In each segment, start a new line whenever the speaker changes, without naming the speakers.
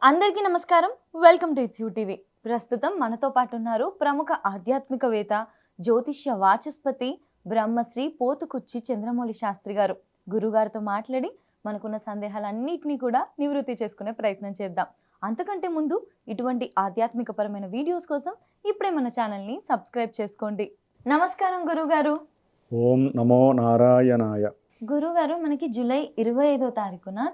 అందరికీ నమస్కారం. Welcome to it's you TV. ప్రస్తుతం మనతో పాటు ఉన్నారు ప్రముఖ ఆధ్యాత్మికవేత్త, జ్యోతిష్య వాచస్పతి బ్రహ్మశ్రీ పోతుకుచ్చి చంద్రమౌళి శాస్త్రి గారు. గురుగారితో మాట్లాడి మనకున్న సందేహాలన్నింటినీ కూడా నివృత్తి చేసుకునే ప్రయత్నం చేద్దాం. అంతకంటే ముందు ఇటువంటి ఆధ్యాత్మికపరమైన వీడియోస్ కోసం ఇప్పుడే మన ఛానల్ని సబ్స్క్రైబ్ చేసుకోండి. నమస్కారం గురుగారు.
ఓం నమో నారాయణాయ.
గురుగారు, మనకి జూలై 25వ తారీఖున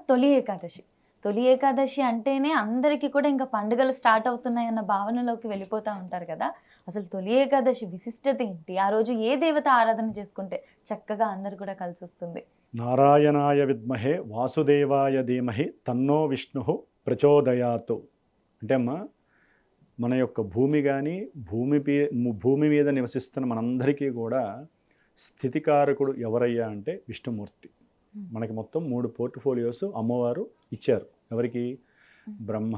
తొలి ఏకాదశి అంటేనే అందరికీ కూడా ఇంకా పండుగలు స్టార్ట్ అవుతున్నాయన్న భావనలోకి వెళ్ళిపోతూ ఉంటారు కదా. అసలు తొలి ఏకాదశి విశిష్టత ఏంటి? ఆ రోజు ఏ దేవత ఆరాధన చేసుకుంటే చక్కగా అందరు కూడా కలిసి వస్తుంది?
నారాయణాయ విద్మహే వాసుదేవాయ ధీమహి తన్నో విష్ణు ప్రచోదయాతు. అంటే అమ్మా, మన యొక్క భూమి కానీ భూమి మీద నివసిస్తున్న మనందరికీ కూడా స్థితికారకుడు ఎవరయ్యా అంటే విష్ణుమూర్తి. మనకి మొత్తం 3 పోర్ట్ఫోలియోస్ అమ్మవారు ఇచ్చారు. ఎవరికి? బ్రహ్మ,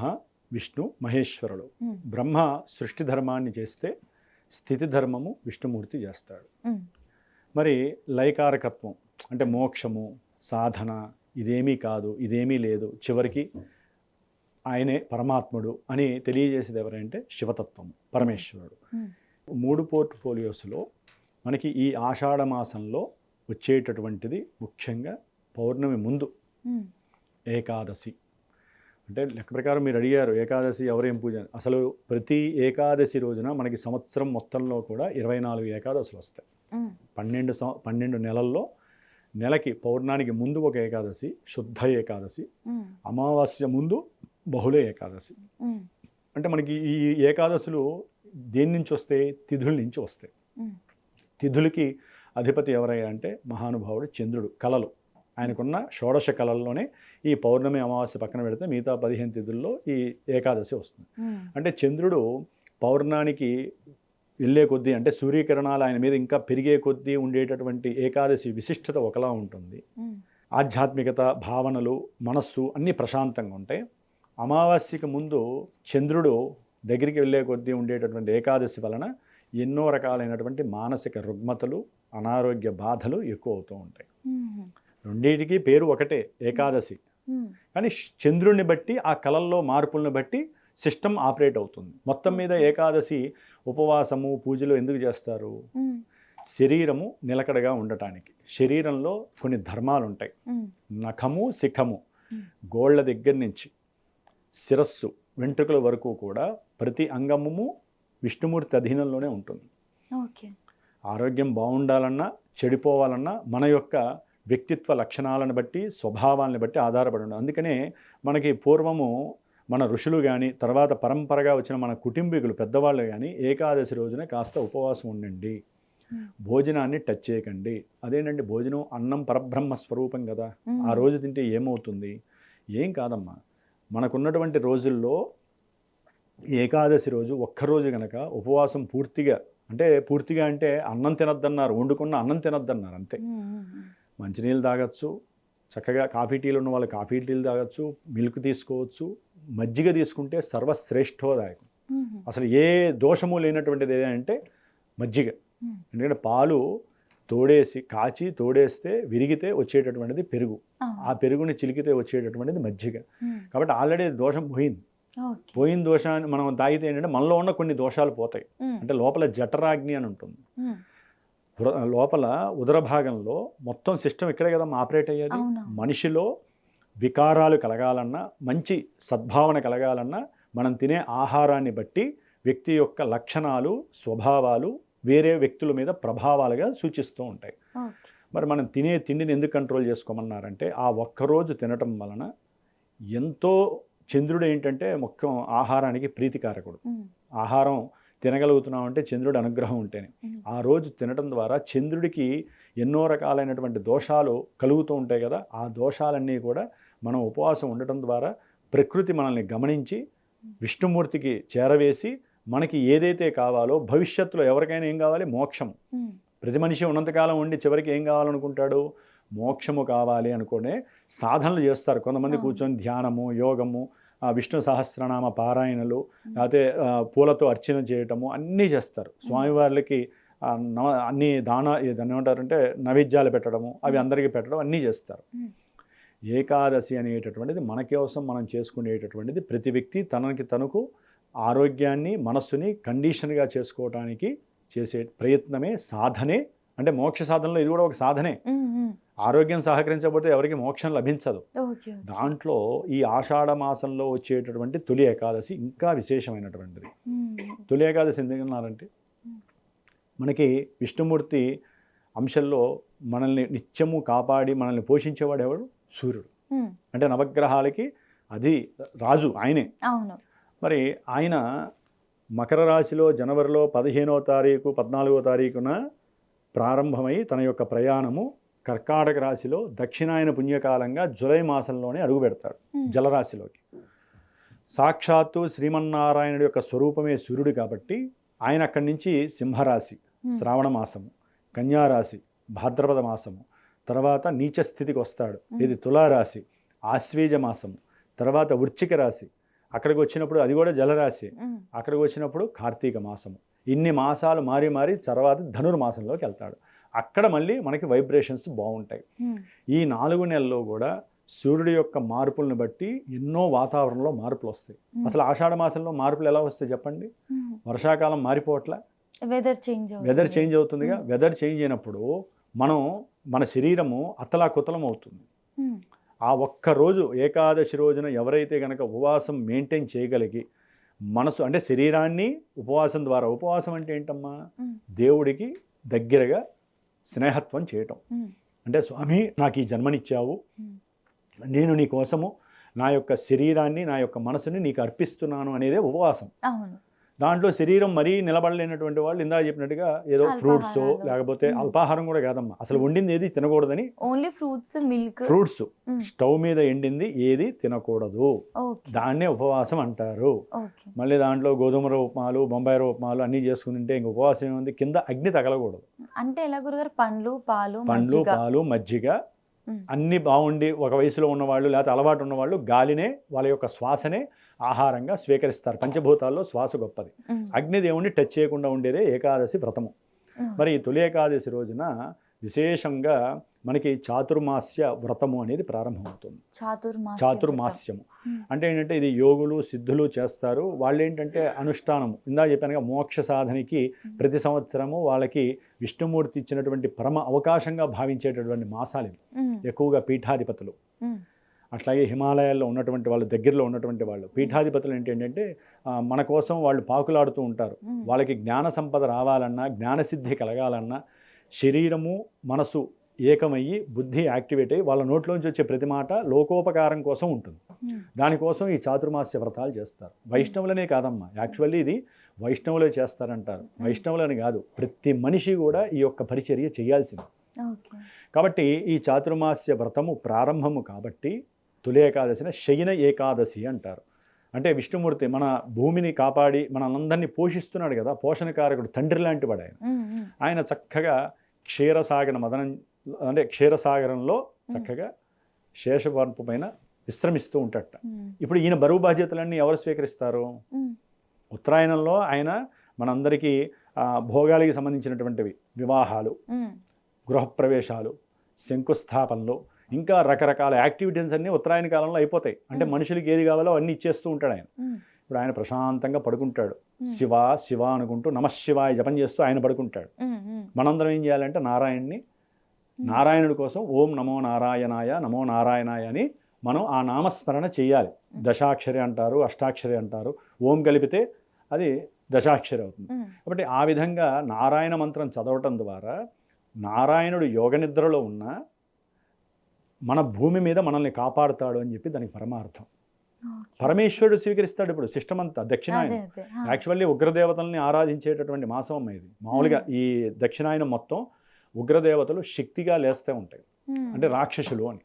విష్ణు, మహేశ్వరుడు. బ్రహ్మ సృష్టి ధర్మాన్ని చేస్తే స్థితి ధర్మము విష్ణుమూర్తి చేస్తాడు. మరి లయకారకత్వం అంటే మోక్షము, సాధన, ఇదేమీ కాదు, ఇదేమీ లేదు, చివరికి ఆయనే పరమాత్ముడు అని తెలియజేసేది ఎవరంటే శివతత్వము, పరమేశ్వరుడు. 3 పోర్ట్ఫోలియోస్లో మనకి ఈ ఆషాఢ మాసంలో వచ్చేటటువంటిది ముఖ్యంగా పౌర్ణమి ముందు ఏకాదశి. అంటే లెక్క ప్రకారం మీరు అడిగారు ఏకాదశి ఎవరేం పూజ. అసలు ప్రతి ఏకాదశి రోజున మనకి సంవత్సరం మొత్తంలో కూడా 24 ఏకాదశులు వస్తాయి. 12 నెలల్లో నెలకి పౌర్ణానికి ముందు ఒక ఏకాదశి, శుద్ధ ఏకాదశి, అమావాస్య ముందు బహుళ ఏకాదశి. అంటే మనకి ఈ ఏకాదశులు దేని నుంచి వస్తాయి? తిథుల నుంచి వస్తాయి. తిథులకి అధిపతి ఎవరయ్యా అంటే మహానుభావుడు చంద్రుడు. కళలు ఆయనకున్న షోడశ కళల్లోనే ఈ పౌర్ణమి, అమావాస్య పక్కన పెడితే మిగతా 15 తిథుల్లో ఈ ఏకాదశి వస్తుంది. అంటే చంద్రుడు పౌర్ణానికి వెళ్ళే కొద్దీ, అంటే సూర్యకిరణాలు ఆయన మీద ఇంకా పెరిగే కొద్దీ ఉండేటటువంటి ఏకాదశి విశిష్టత ఒకలా ఉంటుంది. ఆధ్యాత్మికత, భావనలు, మనస్సు అన్నీ ప్రశాంతంగా ఉంటాయి. అమావాస్యకి ముందు చంద్రుడు దగ్గరికి వెళ్ళే కొద్దీ ఉండేటటువంటి ఏకాదశి వలన ఎన్నో రకాలైనటువంటి మానసిక రుగ్మతలు, అనారోగ్య బాధలు ఎక్కువ అవుతూ ఉంటాయి. రెండింటికి పేరు ఒకటే, ఏకాదశి. కానీ చంద్రుడిని బట్టి, ఆ కళల్లో మార్పులను బట్టి సిస్టమ్ ఆపరేట్ అవుతుంది. మొత్తం మీద ఏకాదశి ఉపవాసము, పూజలు ఎందుకు చేస్తారు? శరీరము నిలకడగా ఉండటానికి. శరీరంలో కొన్ని ధర్మాలు ఉంటాయి. నఖము, శిఖము, గోళ్ల దగ్గర నుంచి శిరస్సు, వెంట్రుకల వరకు కూడా ప్రతి అంగము విష్ణుమూర్తి అధీనంలోనే ఉంటుంది. ఆరోగ్యం బాగుండాలన్నా, చెడిపోవాలన్నా మన యొక్క వ్యక్తిత్వ లక్షణాలను బట్టి, స్వభావాలను బట్టి ఆధారపడి ఉండదు. అందుకనే మనకి పూర్వము మన ఋషులు కానీ, తర్వాత పరంపరగా వచ్చిన మన కుటుంబీకులు, పెద్దవాళ్ళు కానీ ఏకాదశి రోజున కాస్త ఉపవాసం ఉండండి, భోజనాన్ని టచ్ చేయకండి. అదేంటండి భోజనం? అన్నం పరబ్రహ్మ స్వరూపం కదా, ఆ రోజు తింటే ఏమవుతుంది? ఏం కాదమ్మా. మనకున్నటువంటి రోజుల్లో ఏకాదశి రోజు ఒక్కరోజు కనుక ఉపవాసం పూర్తిగా అంటే అన్నం తినద్దన్నారు, వండుకున్న అన్నం తినద్దన్నారు, అంతే. మంచినీళ్ళు తాగొచ్చు, చక్కగా కాఫీ టీలు ఉన్న వాళ్ళు కాఫీ టీలు తాగొచ్చు, మిల్క్ తీసుకోవచ్చు, మజ్జిగ తీసుకుంటే సర్వశ్రేష్ఠోదాయకం. అసలు ఏ దోషము లేనటువంటిది ఏదంటే మజ్జిగ. ఎందుకంటే పాలు కాచి తోడేస్తే విరిగితే వచ్చేటటువంటిది పెరుగు, ఆ పెరుగుని చిలికితే వచ్చేటటువంటిది మజ్జిగ. కాబట్టి ఆల్రెడీ దోషం పోయిన దోషాన్ని మనం తాగితే ఏంటంటే మనలో ఉన్న కొన్ని దోషాలు పోతాయి. అంటే లోపల జఠరాగ్ని అని ఉంటుంది. లోపల ఉదర భాగంలో మొత్తం సిస్టమ్ ఇక్కడే కదా ఆపరేట్ అయ్యేది. మనిషిలో వికారాలు కలగాలన్నా, మంచి సద్భావన కలగాలన్నా మనం తినే ఆహారాన్ని బట్టి వ్యక్తి యొక్క లక్షణాలు, స్వభావాలు వేరే వ్యక్తుల మీద ప్రభావాలుగా సూచిస్తూ ఉంటాయి. మరి మనం తినే తిండిని ఎందుకు కంట్రోల్ చేసుకోమన్నారంటే ఆ ఒక్కరోజు తినటం వలన ఎంతో. చంద్రుడు ఏంటంటే ముఖ్యం ఆహారానికి ప్రీతికారకుడు. ఆహారం తినగలుగుతున్నామంటే చంద్రుడి అనుగ్రహం ఉంటేనే. ఆ రోజు తినడం ద్వారా చంద్రుడికి ఎన్నో రకాలైనటువంటి దోషాలు కలుగుతూ ఉంటాయి కదా. ఆ దోషాలన్నీ కూడా మనం ఉపవాసం ఉండటం ద్వారా ప్రకృతి మనల్ని గమనించి విష్ణుమూర్తికి చేరవేసి మనకి ఏదైతే కావాలో, భవిష్యత్తులో ఎవరికైనా ఏం కావాలి? మోక్షం. ప్రతి మనిషి ఉన్నంతకాలం ఉండి చివరికి ఏం కావాలనుకుంటాడు? మోక్షము కావాలి అనుకునే సాధనలు చేస్తారు. కొంతమంది కూర్చొని ధ్యానము, యోగము, విష్ణు సహస్రనామ పారాయణలు, లేకపోతే పూలతో అర్చన చేయటము అన్నీ చేస్తారు. స్వామివార్లకి అన్ని దాన్ని ఏమంటారంటే నైవేద్యాలు పెట్టడము, అవి అందరికీ పెట్టడం అన్నీ చేస్తారు. ఏకాదశి అనేటటువంటిది మన కోసం మనం చేసుకునేటటువంటిది ప్రతి వ్యక్తి తనకు ఆరోగ్యాన్ని మనస్సుని కండిషన్గా చేసుకోవడానికి చేసే ప్రయత్నమే సాధనే. అంటే మోక్ష సాధనలో ఇది కూడా ఒక సాధనే. ఆరోగ్యం సహకరించకపోతే ఎవరికి మోక్షం లభించదు. దాంట్లో ఈ ఆషాఢ మాసంలో వచ్చేటటువంటి తొలి ఏకాదశి ఇంకా విశేషమైనటువంటిది. తొలి ఏకాదశి ఎందుకన్నారంటే మనకి విష్ణుమూర్తి అంశంలో మనల్ని నిత్యము కాపాడి మనల్ని పోషించేవాడు ఎవడు? సూర్యుడు. అంటే నవగ్రహాలకి అది రాజు, ఆయనే. మరి ఆయన మకర రాశిలో జనవరిలో 15వ తారీఖు 14వ తారీఖున ప్రారంభమై తన యొక్క ప్రయాణము కర్కాటక రాశిలో దక్షిణాయన పుణ్యకాలంగా జూలై మాసంలోనే అడుగు పెడతాడు జలరాశిలోకి. సాక్షాత్తు శ్రీమన్నారాయణుడి యొక్క స్వరూపమే సూర్యుడు కాబట్టి ఆయన అక్కడి నుంచి సింహరాశి శ్రావణ మాసము, కన్యారాశి భాద్రపద మాసము, తర్వాత నీచ స్థితికి వస్తాడు. ఇది తులారాశి ఆశ్వేజ మాసము, తర్వాత వృశ్చిక రాశి, అక్కడికి వచ్చినప్పుడు అది కూడా జలరాశి, అక్కడికి వచ్చినప్పుడు కార్తీక మాసము. ఇన్ని మాసాలు మారి మారి తర్వాత ధనుర్మాసంలోకి వెళ్తాడు. అక్కడ మళ్ళీ మనకి వైబ్రేషన్స్ బాగుంటాయి. ఈ 4 నెలల్లో కూడా సూర్యుడి యొక్క మార్పులను బట్టి ఎన్నో వాతావరణంలో మార్పులు వస్తాయి. అసలు ఆషాఢ మాసంలో మార్పులు ఎలా వస్తాయి చెప్పండి? వర్షాకాలం మారిపోవట్లే, వెదర్ చేంజ్ అవుతుందిగా. వెదర్ చేంజ్ అయినప్పుడు మన శరీరము అతలాకుతలం అవుతుంది. ఆ ఒక్కరోజు ఏకాదశి రోజున ఎవరైతే కనుక ఉపవాసం మెయింటైన్ చేయగలిగి మనసు అంటే శరీరాన్ని ఉపవాసం ద్వారా, ఉపవాసం అంటే ఏంటమ్మా? దేవుడికి దగ్గరగా స్నేహత్వం చేయటం. అంటే స్వామి నాకు ఈ జన్మనిచ్చావు, నేను నీ కోసము నా యొక్క శరీరాన్ని నా యొక్క మనసుని నీకు అర్పిస్తున్నాను అనేదే ఉపవాసం. దాంట్లో శరీరం మరీ నిలబడలేనటువంటి వాళ్ళు ఇందాక చెప్పినట్టుగా ఏదో ఫ్రూట్స్ లేకపోతే అల్పాహారం కూడా కాదమ్మా, అసలు వండింది ఏది తినకూడదని.
Only fruits, milk,
fruits stove మీద ఎండింది ఏది తినకూడదు, దాన్నే ఉపవాసం అంటారు. మళ్ళీ దాంట్లో గోధుమ ఉప్మాలు, బొంబాయి ఉప్మాలు అన్నీ చేసుకుని తింటే ఇంక ఉపవాసం ఏముంది? కింద అగ్ని తగలకూడదు.
అంటే ఎలా గురుగారు? పండ్లు, పాలు,
మజ్జిగ అన్నీ బాగుండి ఒక వయసులో ఉన్నవాళ్ళు లేకపోతే అలవాటు ఉన్నవాళ్ళు గాలినే, వాళ్ళ యొక్క శ్వాసనే ఆహారంగా స్వీకరిస్తారు. పంచభూతాల్లో శ్వాస గొప్పది. అగ్నిదేవుణ్ణి టచ్ చేయకుండా ఉండేదే ఏకాదశి వ్రతము. మరి ఈ తొలి ఏకాదశి రోజున విశేషంగా మనకి చాతుర్మాస్య వ్రతము అనేది ప్రారంభమవుతుంది. చాతుర్మాస్యము అంటే ఏంటంటే ఇది యోగులు సిద్ధులు చేస్తారు. వాళ్ళు ఏంటంటే అనుష్ఠానము, ఇందా చెప్పానుగా మోక్ష సాధనకి ప్రతి సంవత్సరము వాళ్ళకి విష్ణుమూర్తి ఇచ్చినటువంటి పరమ అవకాశంగా భావించేటటువంటి మాసాలు ఎక్కువగా పీఠాధిపతులు. అట్లాగే హిమాలయాల్లో ఉన్నటువంటి వాళ్ళు, దగ్గరలో ఉన్నటువంటి వాళ్ళు పీఠాధిపతులు ఏంటంటే మన కోసం వాళ్ళు పాకులాడుతూ ఉంటారు. వాళ్ళకి జ్ఞాన సంపద రావాలన్నా, జ్ఞానసిద్ధి కలగాలన్నా శరీరము మనసు ఏకమయ్యి బుద్ధి యాక్టివేట్ అయ్యి వాళ్ళ నోట్లోంచి వచ్చే ప్రతి మాట లోకోపకారం కోసం ఉంటుంది. దానికోసం ఈ చాతుర్మాస్య వ్రతాలు చేస్తారు. వైష్ణవులనే కాదమ్మా, యాక్చువల్లీ ఇది వైష్ణవులే చేస్తారంటారు. వైష్ణవులని కాదు, ప్రతి మనిషి కూడా ఈ యొక్క పరిచర్య చేయాల్సింది. కాబట్టి ఈ చాతుర్మాస్య వ్రతము ప్రారంభము కాబట్టి తొలి ఏకాదశిని శయన ఏకాదశి అంటారు. అంటే విష్ణుమూర్తి మన భూమిని కాపాడి మనందరినీ పోషిస్తున్నాడు కదా, పోషణకారకుడు, తండ్రి లాంటి వాడు ఆయన. ఆయన చక్కగా క్షీరసాగరంలో చక్కగా శేషవర్పు పైన విశ్రమిస్తూ ఉంటాడట. ఇప్పుడు ఈయన బరువు బాధ్యతలన్నీ ఎవరు స్వీకరిస్తారు? ఉత్తరాయణంలో ఆయన మనందరికీ భోగాలకి సంబంధించినటువంటివి, వివాహాలు, గృహప్రవేశాలు, శంకుస్థాపనలు, ఇంకా రకరకాల యాక్టివిటీస్ అన్నీ ఉత్తరాయణ కాలంలో అయిపోతాయి. అంటే మనుషులకి ఏది కావాలో అన్నీ ఇచ్చేస్తూ ఉంటాడు ఆయన. ఇప్పుడు ఆయన ప్రశాంతంగా పడుకుంటాడు, శివ శివ అనుకుంటూ నమశివాయ జపం చేస్తూ ఆయన పడుకుంటాడు. మనందరం ఏం చేయాలంటే నారాయణుడి కోసం ఓం నమో నారాయణాయ నమో నారాయణాయ అని మనం ఆ నామస్మరణ చేయాలి. దశాక్షరి అంటారు, అష్టాక్షరి అంటారు. ఓం కలిపితే అది దశాక్షరి అవుతుంది. కాబట్టి ఆ విధంగా నారాయణ మంత్రం చదవటం ద్వారా నారాయణుడు యోగ నిద్రలో ఉన్న మన భూమి మీద మనల్ని కాపాడుతాడు అని చెప్పి దానికి పరమార్థం. పరమేశ్వరుడు స్వీకరిస్తాడు. ఇప్పుడు సిస్టమ్ అంతా దక్షిణాయనం. యాక్చువల్లీ ఉగ్రదేవతల్ని ఆరాధించేటటువంటి మాసం అమ్మ ఇది. మామూలుగా ఈ దక్షిణాయనం మొత్తం ఉగ్రదేవతలు శక్తిగా లేస్తూ ఉంటాయి, అంటే రాక్షసులు అని.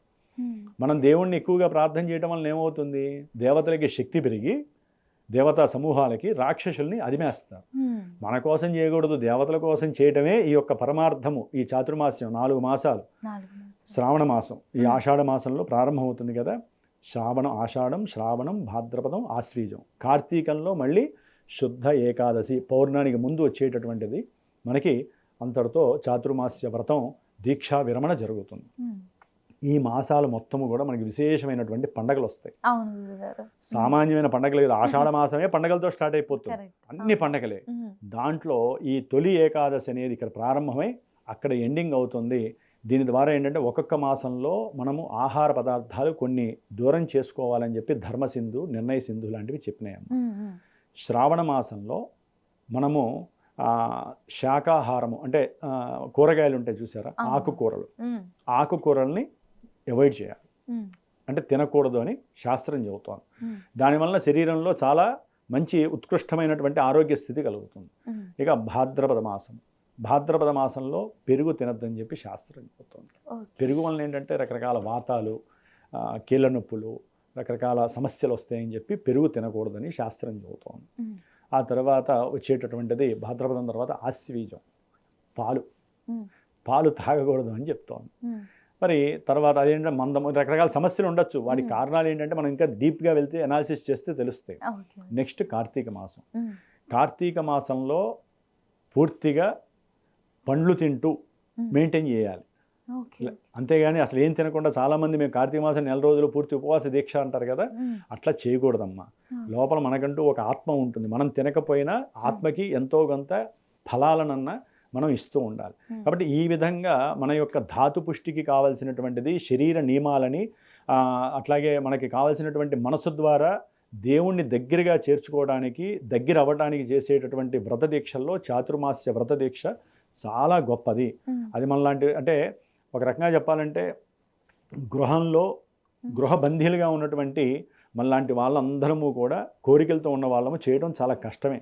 మనం దేవుణ్ణి ఎక్కువగా ప్రార్థన చేయడం వల్ల ఏమవుతుంది? దేవతలకి శక్తి పెరిగి దేవతా సమూహాలకి రాక్షసుల్ని అదిమేస్తారు. మన కోసం చేయకూడదు, దేవతల కోసం చేయటమే ఈ యొక్క పరమార్థము. ఈ చాతుర్మాస్యం 4 మాసాలు, శ్రావణ మాసం ఈ ఆషాఢ మాసంలో ప్రారంభమవుతుంది కదా. ఆషాఢం, శ్రావణం, భాద్రపదం, ఆశ్వీజం, కార్తీకంలో మళ్ళీ శుద్ధ ఏకాదశి పౌర్ణానికి ముందు వచ్చేటటువంటిది. మనకి అంతటితో చాతుర్మాస్య వ్రతం దీక్షా విరమణ జరుగుతుంది. ఈ మాసాలు మొత్తము కూడా మనకి విశేషమైనటువంటి పండగలు వస్తాయి.
అవును గురుగారు.
సామాన్యమైన పండగలు లేదు, ఆషాఢ మాసమే పండగలతో స్టార్ట్ అయిపోతుంది.
కరెక్ట్.
అన్ని పండగలే. దాంట్లో ఈ తొలి ఏకాదశి అనేది ఇక్కడ ప్రారంభమై అక్కడ ఎండింగ్ అవుతుంది. దీని ద్వారా ఏంటంటే ఒక్కొక్క మాసంలో మనము ఆహార పదార్థాలు కొన్ని దూరం చేసుకోవాలని చెప్పి ధర్మసింధు, నిర్ణయ సింధు లాంటివి చెప్పినాయమ్మ. శ్రావణ మాసంలో మనము శాకాహారము అంటే కూరగాయలు ఉంటాయి చూసారా, ఆకుకూరలు, ఆకుకూరల్ని అవాయిడ్ చేయాలి, అంటే తినకూడదు అని శాస్త్రం చెబుతోంది. దానివల్ల శరీరంలో చాలా మంచి ఉత్కృష్టమైనటువంటి ఆరోగ్య స్థితి కలుగుతుంది. ఇక భాద్రపద మాసంలో పెరుగు తినద్దని చెప్పి శాస్త్రం చెబుతోంది. పెరుగు వలన ఏంటంటే రకరకాల వాతాలు, కీళ్ళ నొప్పులు, రకరకాల సమస్యలు వస్తాయని చెప్పి పెరుగు తినకూడదని శాస్త్రం చెబుతోంది. ఆ తర్వాత వచ్చేటటువంటిది భాద్రపదం తర్వాత ఆశ్వీజం, పాలు తాగకూడదు అని చెప్తోంది. మరి తర్వాత అదేంటంటే మందం, రకరకాల సమస్యలు ఉండొచ్చు. వాటి కారణాలు ఏంటంటే మనం ఇంకా డీప్గా వెళ్తే అనాలిసిస్ చేస్తే తెలుస్తాయి. నెక్స్ట్ కార్తీక మాసం. కార్తీక మాసంలో పూర్తిగా పండ్లు తింటూ మెయింటైన్ చేయాలి. అంతేగాని అసలు ఏం తినకుండా చాలామంది మేము కార్తీక మాసం 4 రోజులు పూర్తి ఉపవాస దీక్ష అంటారు కదా, అట్లా చేయకూడదమ్మా. లోపల మనకంటూ ఒక ఆత్మ ఉంటుంది. మనం తినకపోయినా ఆత్మకి ఎంతో కొంత ఫలాలనన్నా మనం ఇస్తూ ఉండాలి. కాబట్టి ఈ విధంగా మన యొక్క ధాతు పుష్టికి కావాల్సినటువంటిది, శరీర నియమాలని, అట్లాగే మనకి కావాల్సినటువంటి మనసు ద్వారా దేవుణ్ణి దగ్గరగా చేర్చుకోవడానికి, దగ్గర అవ్వడానికి చేసేటటువంటి వ్రత దీక్షల్లో చాతుర్మాస్య వ్రత దీక్ష చాలా గొప్పది. అది మనలాంటి, అంటే ఒక రకంగా చెప్పాలంటే గృహబంధీలుగా ఉన్నటువంటి మనలాంటి వాళ్ళందరము కూడా కోరికలతో ఉన్న వాళ్ళము చేయడం చాలా కష్టమే.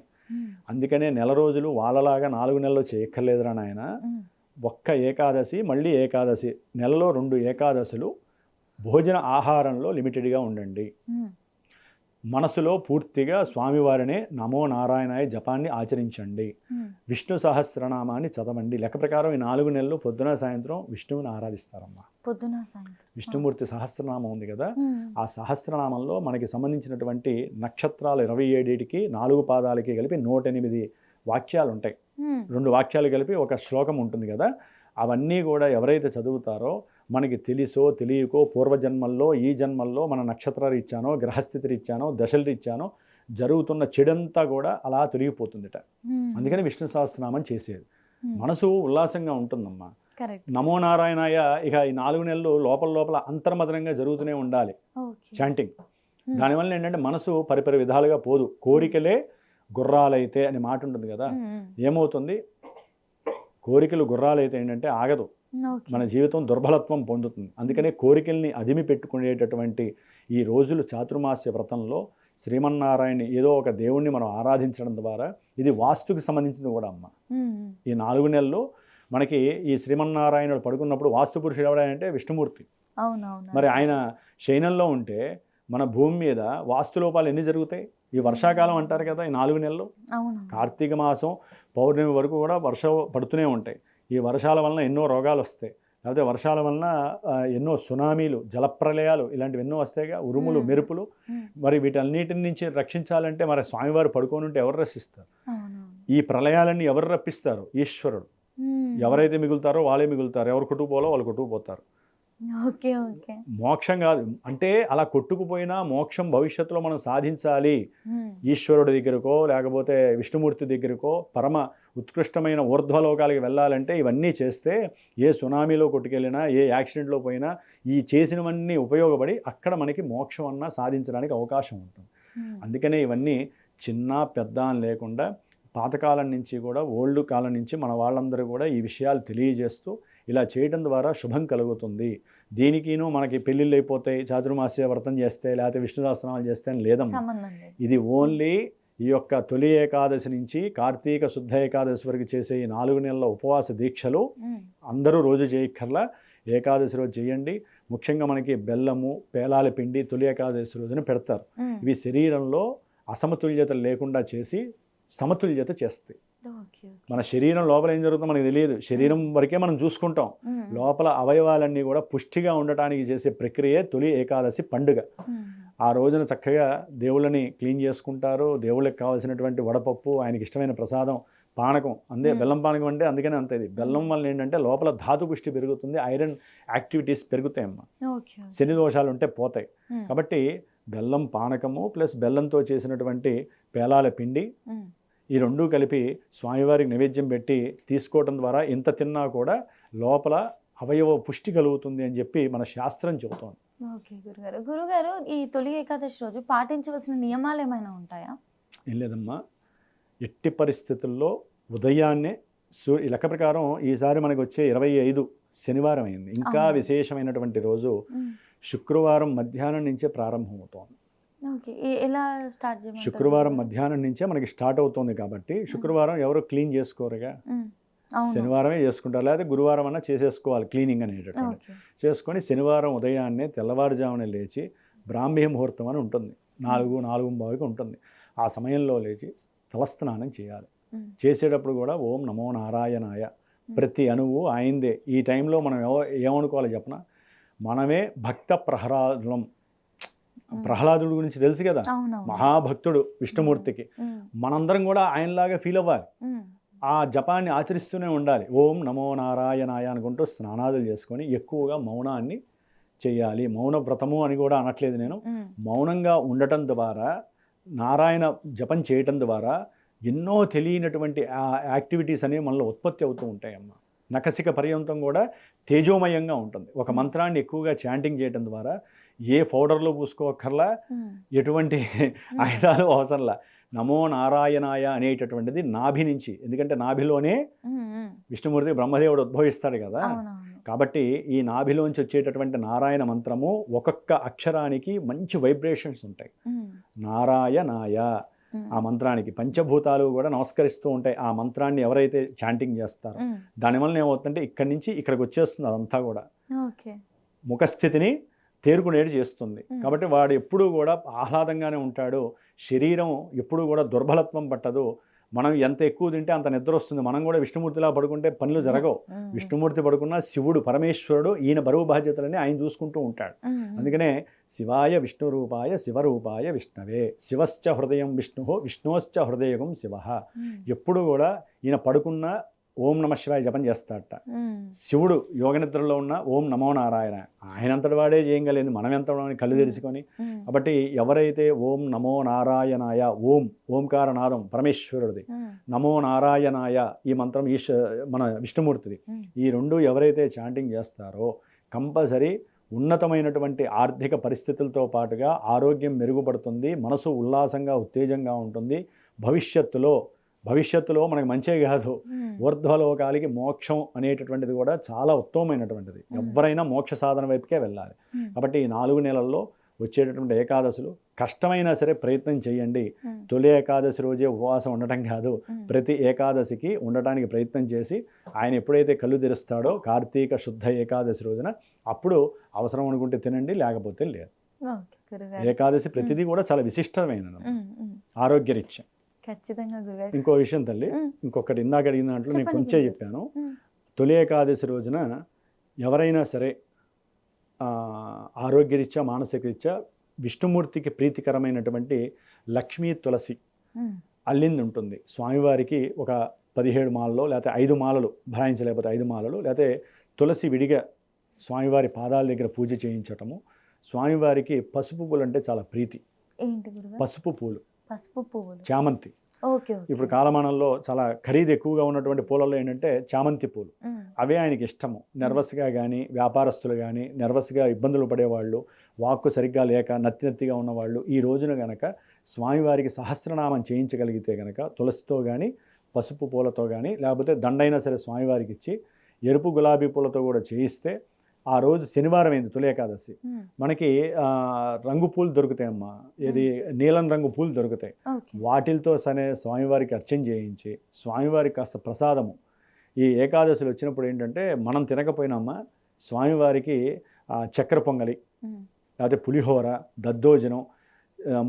అందుకనే 4 రోజులు వాళ్ళలాగా 4 నెలలు చేయక్కర్లేదురా నాయన. ఒక్క ఏకాదశి, మళ్ళీ ఏకాదశి, నెలలో 2 ఏకాదశులు భోజన ఆహారంలో లిమిటెడ్గా ఉండండి. మనసులో పూర్తిగా స్వామివారినే నమో నారాయణాయ జపాన్ని ఆచరించండి. విష్ణు సహస్రనామాన్ని చదవండి. లెక్క ప్రకారం ఈ 4 నెలలు పొద్దున సాయంత్రం విష్ణువుని ఆరాధిస్తారమ్మా.
పొద్దున సాయంత్రం
విష్ణుమూర్తి సహస్రనామం ఉంది కదా, ఆ సహస్రనామంలో మనకి సంబంధించినటువంటి నక్షత్రాలు 27కి 4 పాదాలకి కలిపి 108 వాక్యాలు ఉంటాయి. 2 వాక్యాలు కలిపి ఒక శ్లోకం ఉంటుంది కదా. అవన్నీ కూడా ఎవరైతే చదువుతారో మనకి తెలిసో తెలియకో పూర్వజన్మల్లో, ఈ జన్మల్లో మన నక్షత్ర రీత్యానో, గ్రహస్థితి రీత్యానో, దశల రీత్యానో జరుగుతున్న చెడంతా కూడా అలా తొలగిపోతుందిట. అందుకని విష్ణు సహస్రనామం చేసేది. మనసు ఉల్లాసంగా ఉంటుందమ్మా. నమో నారాయణాయ ఇక ఈ 4 నెలలు లోపల అంతర్మదనంగా జరుగుతూనే ఉండాలి చాంటింగ్. దానివల్ల ఏంటంటే మనసు పరిపరి విధాలుగా పోదు. కోరికలే గుర్రాలైతే అనే మాట ఉంటుంది కదా, ఏమవుతుంది, కోరికలు గుర్రాలైతే ఏంటంటే ఆగదు, మన జీవితం దుర్బలత్వం పొందుతుంది. అందుకనే కోరికల్ని అదిమి పెట్టుకునేటటువంటి ఈ రోజులు చాతుర్మాస్య వ్రతంలో శ్రీమన్నారాయణ ఏదో ఒక దేవుణ్ణి మనం ఆరాధించడం ద్వారా, ఇది వాస్తుకి సంబంధించింది కూడా అమ్మ. ఈ 4 నెలలు మనకి ఈ శ్రీమన్నారాయణుడు పడుకున్నప్పుడు వాస్తు పురుషుడు ఎవడంటే విష్ణుమూర్తి. మరి ఆయన శయనంలో ఉంటే మన భూమి మీద వాస్తు లోపాలు ఎన్ని జరుగుతాయి? ఈ వర్షాకాలం అంటారు కదా, ఈ 4 నెలలు, కార్తీక మాసం పౌర్ణమి వరకు కూడా వర్షం పడుతూనే ఉంటాయి. ఈ వర్షాల వలన ఎన్నో రోగాలు వస్తాయి, లేకపోతే వర్షాల వలన ఎన్నో సునామీలు, జలప్రలయాలు ఇలాంటివి ఎన్నో వస్తాయిగా, ఉరుములు, మెరుపులు. మరి వీటన్నిటి నుంచి రక్షించాలంటే మరి స్వామివారు పడుకొని ఉంటే ఎవరు రక్షిస్తారు? ఈ ప్రళయాలన్నీ ఎవరు రప్పిస్తారు? ఈశ్వరుడు. ఎవరైతే మిగులుతారో వాళ్ళే మిగులుతారు, ఎవరు కొట్టుకుపోలో వాళ్ళు కొట్టుకుపోతారు. మోక్షం కాదు అంటే అలా కొట్టుకుపోయినా మోక్షం భవిష్యత్తులో మనం సాధించాలి. ఈశ్వరుడి దగ్గరకో లేకపోతే విష్ణుమూర్తి దగ్గరకో పరమ ఉత్కృష్టమైన ఊర్ధ్వలోకాలకి వెళ్ళాలంటే ఇవన్నీ చేస్తే, ఏ సునామీలో కొట్టుకెళ్ళినా, ఏ యాక్సిడెంట్లో పోయినా ఈ చేసినవన్నీ ఉపయోగపడి అక్కడ మనకి మోక్షం అన్నా సాధించడానికి అవకాశం ఉంటుంది. అందుకనే ఇవన్నీ చిన్న పెద్ద అని లేకుండా పాతకాలం నుంచి కూడా, ఓల్డ్ కాలం నుంచి మన వాళ్ళందరూ కూడా ఈ విషయాలు తెలియజేస్తూ ఇలా చేయడం ద్వారా శుభం కలుగుతుంది. దీనికిను మనకి పెళ్ళిళ్ళు అయిపోతాయి, చాతుర్మాస్య వ్రతం చేస్తే లేకపోతే విష్ణు సహస్రనామాలు చేస్తే అని లేదమ్మా. ఇది ఓన్లీ ఈ యొక్క తొలి ఏకాదశి నుంచి కార్తీక శుద్ధ ఏకాదశి వరకు చేసే ఈ 4 నెలల ఉపవాస దీక్షలు అందరూ రోజు చేయక్కర్లా, ఏకాదశి రోజు చేయండి. ముఖ్యంగా మనకి బెల్లము, పేలాల పిండి తొలి ఏకాదశి రోజున పెడతారు. ఇవి శరీరంలో అసమతుల్యత లేకుండా చేసి సమతుల్యత చేస్తాయి. మన శరీరం లోపల ఏం జరుగుతుందో మనకు తెలియదు, శరీరం వరకే మనం చూసుకుంటాం. లోపల అవయవాలన్నీ కూడా పుష్టిగా ఉండటానికి చేసే ప్రక్రియ తొలి ఏకాదశి పండుగ. ఆ రోజున చక్కగా దేవుళ్ళని క్లీన్ చేసుకుంటారు. దేవుళ్ళకి కావాల్సినటువంటి వడపప్పు, ఆయనకి ఇష్టమైన ప్రసాదం పానకం అందే
మ్మ్.
బెల్లం పానకం అంటే అందుకనే అంత ఇది బెల్లం వల్ల ఏంటంటే లోపల ధాతు పుష్టి పెరుగుతుంది, ఐరన్ యాక్టివిటీస్ పెరుగుతాయమ్మా,
ఓకే
శని దోషాలు ఉంటే పోతాయి.
మ్మ్.
కాబట్టి బెల్లం పానకము ప్లస్ బెల్లంతో చేసినటువంటి పేలాల పిండి
మ్మ్.
ఈ రెండూ కలిపి స్వామివారికి నైవేద్యం పెట్టి తీసుకోవడం ద్వారా ఎంత తిన్నా కూడా లోపల అవయవ పుష్టి కలుగుతుంది అని చెప్పి మన శాస్త్రం చెబుతోంది.
ఓకే గురుగారు ఈ తొలి ఏకాదశి రోజు పాటించవలసిన నియమాలు ఏమైనా ఉంటాయా?
ఏం లేదమ్మా, ఎట్టి పరిస్థితుల్లో ఉదయాన్నే ఈ లెక్క ప్రకారం ఈసారి మనకు వచ్చే 25 శనివారం అయింది. ఇంకా
అవును.
విశేషమైనటువంటి రోజు
మ్మ్.
శుక్రవారం మధ్యాహ్నం నుంచే ప్రారంభమవుతోంది.
ఓకే ఎలా స్టార్ట్ చేయమంటారు?
శుక్రవారం మధ్యాహ్నం నుంచే మనకి స్టార్ట్ అవుతుంది కాబట్టి శుక్రవారం ఎవరు క్లీన్ చేసుకోరుగా,
మ్మ్. అవును.
శనివారమే చేసుకుంటారు, లేకపోతే గురువారం అన్నా చేసేసుకోవాలి క్లీనింగ్ అనేటటువంటి.
ఓకే.
చేసుకొని శనివారం ఉదయాన్నే తెల్లవారుజామున లేచి బ్రాహ్మీ ముహూర్తం అని ఉంటుంది, 4-4:15కి ఉంటుంది. ఆ సమయంలో లేచి తలస్నానం చేయాలి.
మ్మ్.
చేసేటప్పుడు కూడా ఓం నమో నారాయణాయ ప్రతి అణువు ఆయిందే. ఈ టైంలో మనం ఏమనుకోవాలి చెప్పనా, మనమే భక్త ప్రహ్లాదులం. ప్రహ్లాదుడి గురించి తెలుసు కదా,
అవునవును.
మహాభక్తుడు విష్ణుమూర్తికి.
మ్మ్.
మనందరం కూడా ఆయనలాగా ఫీల్ అవ్వాలి,
మ్మ్.
ఆ జపాన్ని ఆచరిస్తూనే ఉండాలి. ఓం నమో నారాయణాయ అనుకుంటూ స్నానాదులు చేసుకొని ఎక్కువగా మౌనాన్ని చేయాలి. మౌన వ్రతము అని కూడా అనట్లేదు నేను,
మ్మ్.
మౌనంగా ఉండటం ద్వారా నారాయణ జపం చేయటం ద్వారా ఎన్నో తెలియనటువంటి యాక్టివిటీస్ అనేవి మనలో ఉత్పత్తి అవుతూ ఉంటాయమ్మ. నఖసిక పర్యంతం కూడా తేజోమయంగా ఉంటుంది. ఒక మంత్రాన్ని ఎక్కువగా చాంటింగ్ చేయటం ద్వారా ఏ పౌడర్లో పూసుకోకర్లా,
మ్మ్.
ఎటువంటి ఆయుధాలు అవసరంలా, నమో నారాయణాయ అనేటటువంటిది నాభి నుంచి, ఎందుకంటే నాభిలోనే
మ్మ్. మ్మ్.
విష్ణుమూర్తి బ్రహ్మదేవుడు ఉద్భవిస్తాడు కదా.
అవునవును.
కాబట్టి ఈ నాభిలోంచి వచ్చేటటువంటి నారాయణ మంత్రము ఒక్కొక్క అక్షరానికి మంచి వైబ్రేషన్స్ ఉంటాయి.
మ్మ్.
నారాయణాయ
మ్మ్.
ఆ మంత్రానికి పంచభూతాలు కూడా నమస్కరిస్తూ ఉంటాయి. ఆ మంత్రాన్ని ఎవరైతే చాంటింగ్ చేస్తారో
మ్మ్.
దానివల్ల ఏమవుతుందంటే ఇక్కడి నుంచి ఇక్కడికి వచ్చేస్తుంది అదంతా కూడా,
ఓకే.
ముఖస్థితిని తేరుకునేది చేస్తుంది. కాబట్టి వాడు ఎప్పుడూ కూడా ఆహ్లాదంగానే ఉంటాడు, శరీరం ఎప్పుడూ కూడా దుర్బలత్వం పట్టదు. మనం ఎంత ఎక్కువ తింటే అంత నిద్ర వస్తుంది. మనం కూడా విష్ణుమూర్తిలా పడుకుంటే పనులు జరగవు.
మ్మ్.
విష్ణుమూర్తి పడుకున్న శివుడు పరమేశ్వరుడు ఈయన బరువు బాధ్యతలని ఆయన చూసుకుంటూ ఉంటాడు.
మ్మ్.
అందుకనే శివాయ విష్ణురూపాయ శివరూపాయ విష్ణవే, శివశ్చ హృదయం విష్ణు విష్ణోశ్చ హృదయం శివ.
మ్మ్.
ఎప్పుడు కూడా ఈయన పడుకున్న ఓం నమ శివాయ జపం చేస్తాడట.
మ్మ్.
శివుడు యోగనిద్రలో ఉన్న ఓం నమో నారాయణ, ఆయనంతటి వాడే చేయగలేదు, మనం ఎంత కళ్ళు తెరుచుకొని.
మ్మ్.
కాబట్టి ఎవరైతే ఓం నమో నారాయణాయ, ఓంకారనాదం పరమేశ్వరుడిది,
మ్మ్.
నమో నారాయణాయ ఈ మంత్రం మన విష్ణుమూర్తిది,
మ్మ్.
ఈ రెండు ఎవరైతే చాంటింగ్ చేస్తారో కంపల్సరీ ఉన్నతమైనటువంటి ఆర్థిక పరిస్థితులతో పాటుగా ఆరోగ్యం మెరుగుపడుతుంది, మనసు ఉల్లాసంగా ఉత్తేజంగా ఉంటుంది. భవిష్యత్తులో మనకు మంచే కాదు,
మ్మ్.
ఊర్ధ్వలోకాలకి మోక్షం అనేటటువంటిది కూడా చాలా ఉత్తమమైనటువంటిది. ఎవరైనా మోక్ష సాధన వైపుకే వెళ్ళాలి.
మ్మ్.
కాబట్టి ఈ 4 నెలల్లో వచ్చేటటువంటి ఏకాదశులు కష్టమైనా సరే ప్రయత్నం చేయండి.
మ్మ్.
తొలి ఏకాదశి రోజే ఉపవాసం ఉండటం కాదు,
మ్మ్.
ప్రతి ఏకాదశికి ఉండటానికి ప్రయత్నం చేసి ఆయన ఎప్పుడైతే కళ్ళు తెరుస్తాడో కార్తీక శుద్ధ ఏకాదశి రోజున అప్పుడు అవసరం అనుకుంటే తినండి, లేకపోతే లేదు.
ఓకే గురుగారు.
ఏకాదశి ప్రతిదీ కూడా చాలా విశిష్టమైనది
మ్మ్. మ్మ్.
ఆరోగ్యరీత్యా.
ఖచ్చితంగా గురుగారు.
ఇంకో విషయం తల్లి,
మ్మ్.
ఇంకొకటి ఇందాక అడిగిన దాంట్లో నేను
చెప్పండి
కొంచెం
గురుగారు.
చెప్పాను.
మ్మ్.
తొలి ఏకాదశి రోజున ఎవరైనా సరే ఆరోగ్యరీత్యా మానసికరీత్యా విష్ణుమూర్తికి ప్రీతికరమైనటువంటి లక్ష్మీ తులసి
మ్మ్.
అల్లింది ఉంటుంది. స్వామివారికి ఒక 17 మాలలో లేకపోతే 5 మాలలు భరాయించలేకపోతే 5 మాలలు, లేకపోతే తులసి విడిగా స్వామివారి పాదాల దగ్గర పూజ చేయించటము. స్వామివారికి పసుపు పూలు అంటే చాలా ప్రీతి.
ఏంటి గురుగారు?
పసుపు పూలు,
పసుపు పువ్వులు.
చామంతి.
Okay okay.
ఇప్పుడు కాలమానంలో చాలా ఖరీదు ఎక్కువగా ఉన్నటువంటి పూలలో ఏంటంటే చామంతి పూలు.
మ్మ్.
అవే ఆయనకి ఇష్టము. నర్వస్గా కానీ వ్యాపారస్తులు కానీ నర్వస్గా ఇబ్బందులు పడేవాళ్ళు, వాక్కు సరిగ్గా లేక నత్తిగా ఉన్నవాళ్ళు ఈ రోజున గనక స్వామివారికి సహస్రనామం చేయించగలిగితే గనక తులసితో కానీ పసుపు పూలతో కానీ లేకపోతే దండైనా సరే స్వామివారికి ఇచ్చి ఎరుపు గులాబీ పూలతో కూడా చేయిస్తే, ఆ రోజు శనివారం అయింది తొలి ఏకాదశి,
మ్మ్.
మనకి రంగు పూలు దొరుకుతాయమ్మా, ఏది నీలం రంగు పూలు దొరుకుతాయి.
ఓకే.
వాటిలతో సనే స్వామివారికి అర్చన చేయించి స్వామివారికి కాస్త ప్రసాదము ఈ ఏకాదశులు వచ్చినప్పుడు ఏంటంటే మనం తినకపోయినామా స్వామివారికి చక్కెర పొంగలి,
మ్మ్.
లేకపోతే పులిహోర, దద్దోజనం,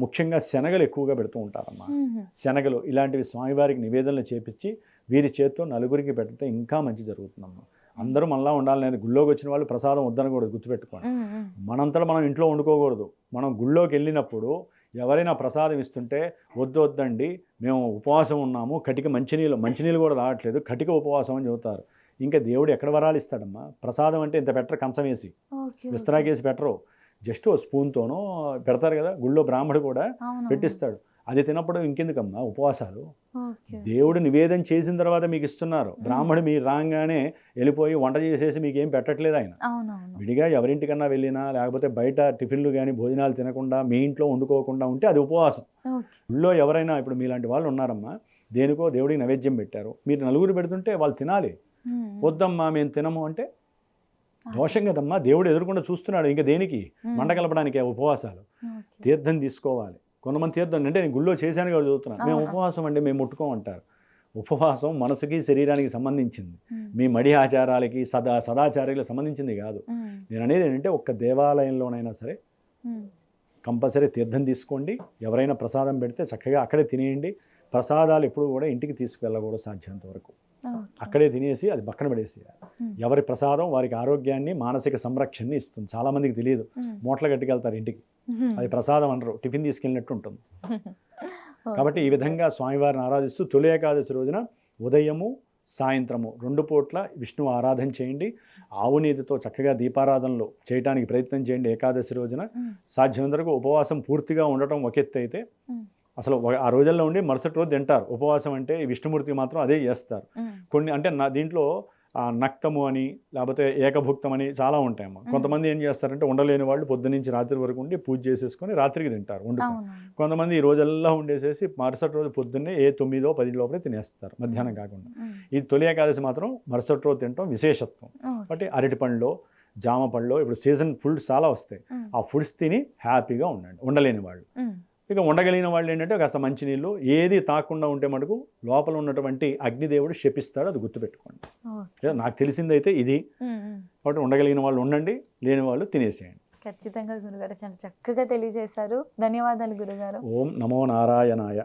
ముఖ్యంగా శనగలు ఎక్కువగా పెడుతూ ఉంటారమ్మా.
మ్మ్.
శనగలు ఇలాంటివి స్వామివారికి నివేదనలు చేపించి వీరి చేత్తో నలుగురికి పెడితే ఇంకా మంచి జరుగుతుందమ్మా. అందరూ మనలా ఉండాలి, నేను గుళ్ళోకి వచ్చిన వాళ్ళు ప్రసాదం వద్దని కూడా గుర్తుపెట్టుకోండి.
మ్మ్. మ్మ్.
మనంతటా మనం ఇంట్లో వండుకోకూడదు. మనం గుళ్ళోకి వెళ్ళినప్పుడు ఎవరైనా ప్రసాదం ఇస్తుంటే వద్దండి మేము ఉపవాసం ఉన్నాము, కటిక మంచినీళ్ళు కూడా రావట్లేదు, కటిక ఉపవాసం అని చెబుతారు. ఇంకా దేవుడు ఎక్కడ వరాలు ఇస్తాడమ్మా? ప్రసాదం అంటే ఇంత పెట్టరు, కంచం వేసి విస్తరాకేసి పెట్టరు, జస్ట్ ఓ స్పూన్తోనో పెడతారు కదా. గుళ్ళో బ్రాహ్మడు కూడా పెట్టిస్తాడు. అది తినప్పుడు ఇంకెందుకమ్మా ఉపవాసాలు? దేవుడు నివేదన చేసిన తర్వాత మీకు ఇస్తున్నారు. బ్రాహ్మడు మీరు రాగానే వెళ్ళిపోయి వంట చేసేసి మీకు ఏం పెట్టట్లేదు ఆయన. విడిగా ఎవరింటికన్నా వెళ్ళినా లేకపోతే బయట టిఫిన్లు కానీ భోజనాలు తినకుండా మీ ఇంట్లో వండుకోకుండా ఉంటే అది ఉపవాసం. గుళ్ళో ఎవరైనా ఇప్పుడు మీలాంటి వాళ్ళు ఉన్నారమ్మా, దేనికో దేవుడికి నైవేద్యం పెట్టారు, మీరు నలుగురు పెడుతుంటే వాళ్ళు తినాలి. వద్దమ్మా మేము తినము అంటే దోషం కదమ్మా. దేవుడు ఎదురుకుండా చూస్తున్నాడు. ఇంకా దేనికి? మంట కలపడానికి ఉపవాసాలు. తీర్థం తీసుకోవాలి. కొంతమంది తీర్థం అంటే నేను గుళ్ళో చేశాను కాబట్టి చదువుతున్నాను, మేము ఉపవాసం అంటే మేము ముట్టుకోమంటారు. ఉపవాసం మనసుకి శరీరానికి సంబంధించింది, మీ మడి ఆచారాలకి సదాచారాలకు సంబంధించింది కాదు. నేను అనేది ఏంటంటే ఒక్క దేవాలయంలోనైనా సరే కంపల్సరీ తీర్థం తీసుకోండి. ఎవరైనా ప్రసాదం పెడితే చక్కగా అక్కడే తినేయండి. ప్రసాదాలు ఎప్పుడు కూడా ఇంటికి తీసుకువెళ్ళకూడదు సాధ్యంత వరకు. అక్కడే తినేసి అది పక్కన పడేసేయాలి. ఎవరి ప్రసాదం వారికి ఆరోగ్యాన్ని మానసిక సంరక్షణని ఇస్తుంది. చాలామందికి తెలియదు, మూటలు కట్టుకెళ్తారు ఇంటికి, అది ప్రసాదం అనరు, టిఫిన్ తీసుకెళ్ళినట్టు ఉంటుంది. కాబట్టి ఈ విధంగా స్వామివారిని ఆరాధిస్తూ తొలి ఏకాదశి రోజున ఉదయము సాయంత్రము 2 పూట్ల విష్ణువు ఆరాధన చేయండి. ఆవు నీతితో చక్కగా దీపారాధనలు చేయడానికి ప్రయత్నం చేయండి. ఏకాదశి రోజున సాధ్యమైనంత వరకు ఉపవాసం పూర్తిగా ఉండటం ఒక ఎత్తు అయితే, అసలు ఆ రోజుల్లో ఉండి మరుసటి రోజు తింటారు. ఉపవాసం అంటే విష్ణుమూర్తికి మాత్రం అదే చేస్తారు. కొన్ని అంటే దీంట్లో నక్తము అని లేకపోతే ఏకభుక్తం అని చాలా ఉంటాయమ్మా. కొంతమంది ఏం చేస్తారంటే ఉండలేని వాళ్ళు పొద్దునుంచి రాత్రి వరకు ఉండి పూజ చేసేసుకొని రాత్రికి తింటారు వండుకొని. కొంతమంది ఈ రోజల్లా ఉండేసేసి మరుసటి రోజు పొద్దున్నే 9, 10 లోపలే తినేస్తారు, మధ్యాహ్నం కాకుండా. ఈ తొలి ఏకాదశి మాత్రం మరుసటి రోజు తినటం విశేషత్వం. కాబట్టి అరటి పండ్లో, జామ పళ్ళలో ఇప్పుడు సీజన్ ఫుడ్స్ చాలా వస్తాయి, ఆ ఫుడ్స్ తిని హ్యాపీగా ఉండండి ఉండలేని వాళ్ళు. ఇక ఉండగలిగిన వాళ్ళు ఏంటంటే కాస్త మంచినీళ్ళు ఏది తాకుండా ఉంటే మటుకు లోపల ఉన్నటువంటి అగ్నిదేవుడు శపిస్తాడు, అది గుర్తుపెట్టుకోండి. నాకు తెలిసిందైతే ఇది. కాబట్టి ఉండగలిగిన వాళ్ళు ఉండండి, లేని వాళ్ళు తినేసేయండి.
ఖచ్చితంగా గురుగారు చాలా చక్కగా తెలియజేశారు. ధన్యవాదాలు గురుగారు.
ఓం నమో నారాయణాయ.